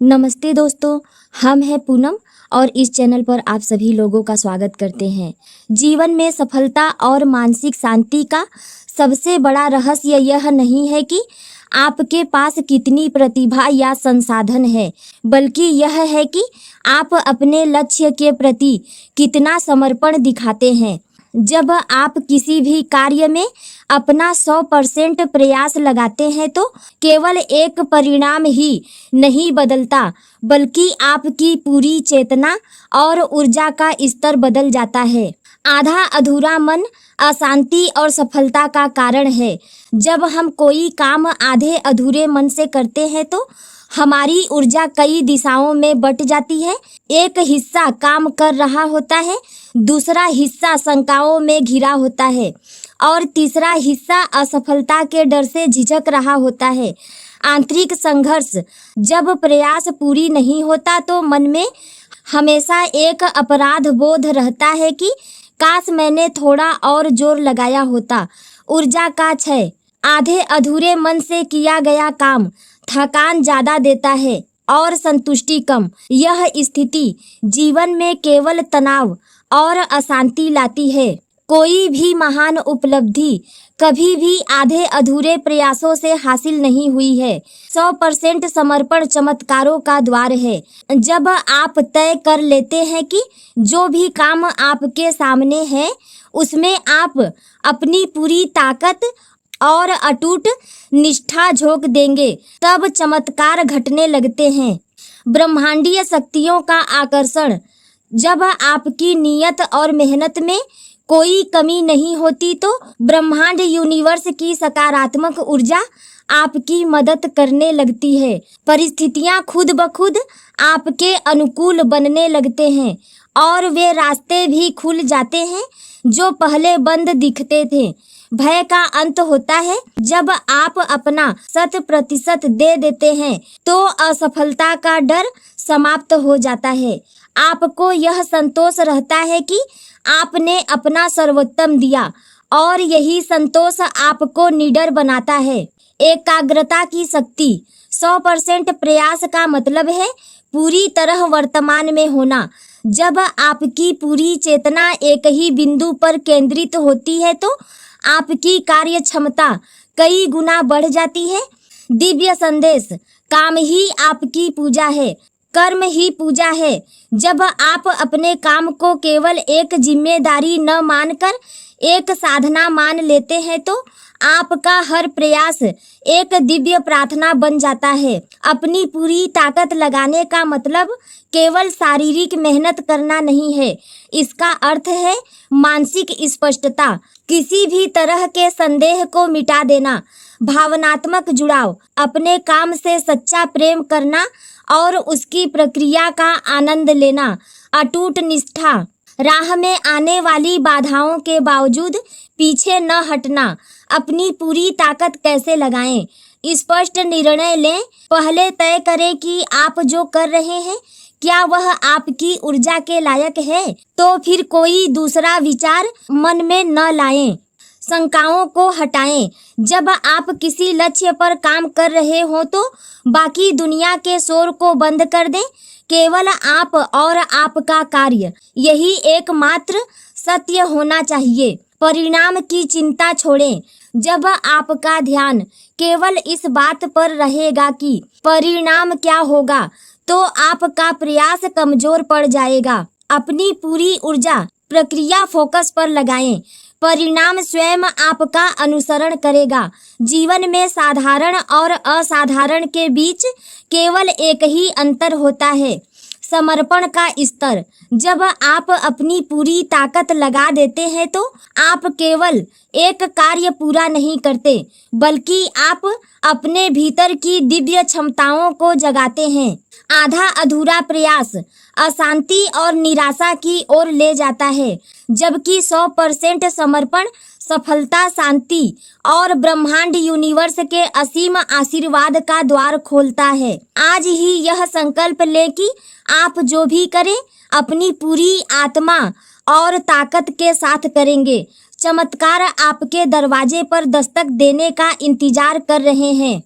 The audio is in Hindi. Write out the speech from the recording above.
नमस्ते दोस्तों, हम हैं पूनम और इस चैनल पर आप सभी लोगों का स्वागत करते हैं। जीवन में सफलता और मानसिक शांति का सबसे बड़ा रहस्य यह नहीं है कि आपके पास कितनी प्रतिभा या संसाधन है, बल्कि यह है कि आप अपने लक्ष्य के प्रति कितना समर्पण दिखाते हैं। जब आप किसी भी कार्य में अपना 100% प्रयास लगाते हैं तो केवल एक परिणाम ही नहीं बदलता, बल्कि आपकी पूरी चेतना और ऊर्जा का स्तर बदल जाता है। आधा अधूरा मन अशांति और सफलता का कारण है। जब हम कोई काम आधे अधूरे मन से करते हैं तो हमारी ऊर्जा कई दिशाओं में बट जाती है। एक हिस्सा काम कर रहा होता है, दूसरा हिस्सा शंकाओं में घिरा होता है और तीसरा हिस्सा असफलता के डर से झिझक रहा होता है। आंतरिक संघर्ष। जब प्रयास पूरी नहीं होता तो मन में हमेशा एक अपराध बोध रहता है कि काश मैंने थोड़ा और जोर लगाया होता। ऊर्जा का क्षय। आधे अधूरे मन से किया गया काम थकान ज्यादा देता है और संतुष्टि कम। यह स्थिति जीवन में केवल तनाव और अशांति लाती है। कोई भी महान उपलब्धि कभी भी आधे अधूरे प्रयासों से हासिल नहीं हुई है। 100% समर्पण चमत्कारों का द्वार है। जब आप तय कर लेते हैं कि जो भी काम आपके सामने है उसमें आप अपनी पूरी ताकत और अटूट निष्ठा झोंक देंगे, तब चमत्कार घटने लगते हैं। ब्रह्मांडीय शक्तियों का आकर्षण। जब आपकी नियत और मेहनत में कोई कमी नहीं होती तो ब्रह्मांड यूनिवर्स की सकारात्मक ऊर्जा आपकी मदद करने लगती है। परिस्थितियां खुद ब खुद आपके अनुकूल बनने लगते हैं और वे रास्ते भी खुल जाते हैं जो पहले बंद दिखते थे। भय का अंत होता है। जब आप अपना 100% दे देते हैं तो असफलता का डर समाप्त हो जाता है। आपको यह संतोष रहता है कि आपने अपना सर्वोत्तम दिया और यही संतोष आपको निडर बनाता है। एकाग्रता की शक्ति। 100% प्रयास का मतलब है पूरी तरह वर्तमान में होना। जब आपकी पूरी चेतना एक ही बिंदु पर केंद्रित होती है तो आपकी कार्य क्षमता कई गुना बढ़ जाती है। दिव्य संदेश। काम ही आपकी पूजा है, कर्म ही पूजा है। जब आप अपने काम को केवल एक जिम्मेदारी न मानकर एक साधना मान लेते हैं तो आपका हर प्रयास एक दिव्य प्रार्थना बन जाता है। अपनी पूरी ताकत लगाने का मतलब केवल शारीरिक मेहनत करना नहीं है, इसका अर्थ है मानसिक स्पष्टता। किसी भी तरह के संदेह को मिटा देना। भावनात्मक जुड़ाव। अपने काम से सच्चा प्रेम करना और उसकी प्रक्रिया का आनंद लेना। अटूट निष्ठा। राह में आने वाली बाधाओं के बावजूद पीछे न हटना। अपनी पूरी ताकत कैसे लगाएं? स्पष्ट निर्णय लें। पहले तय करें कि आप जो कर रहे हैं क्या वह आपकी ऊर्जा के लायक है, तो फिर कोई दूसरा विचार मन में न लाएं। शंकाओं को हटाएं। जब आप किसी लक्ष्य पर काम कर रहे हो तो बाकी दुनिया के शोर को बंद कर दें। केवल आप और आपका कार्य, यही एकमात्र सत्य होना चाहिए। परिणाम की चिंता छोड़ें। जब आपका ध्यान केवल इस बात पर रहेगा कि परिणाम क्या होगा तो आपका प्रयास कमजोर पड़ जाएगा। अपनी पूरी ऊर्जा प्रक्रिया फोकस पर लगाएं। परिणाम स्वयं आपका अनुसरण करेगा। जीवन में साधारण और असाधारण के बीच केवल एक ही अंतर होता है, समर्पण का स्तर। जब आप अपनी पूरी ताकत लगा देते हैं तो आप केवल एक कार्य पूरा नहीं करते, बल्कि आप अपने भीतर की दिव्य क्षमताओं को जगाते हैं। आधा अधूरा प्रयास अशांति और निराशा की ओर ले जाता है, जबकि 100% समर्पण सफलता, शांति और ब्रह्मांड यूनिवर्स के असीम आशीर्वाद का द्वार खोलता है। आज ही यह संकल्प लें कि आप जो भी करें अपनी पूरी आत्मा और ताकत के साथ करेंगे। चमत्कार आपके दरवाजे पर दस्तक देने का इंतजार कर रहे हैं।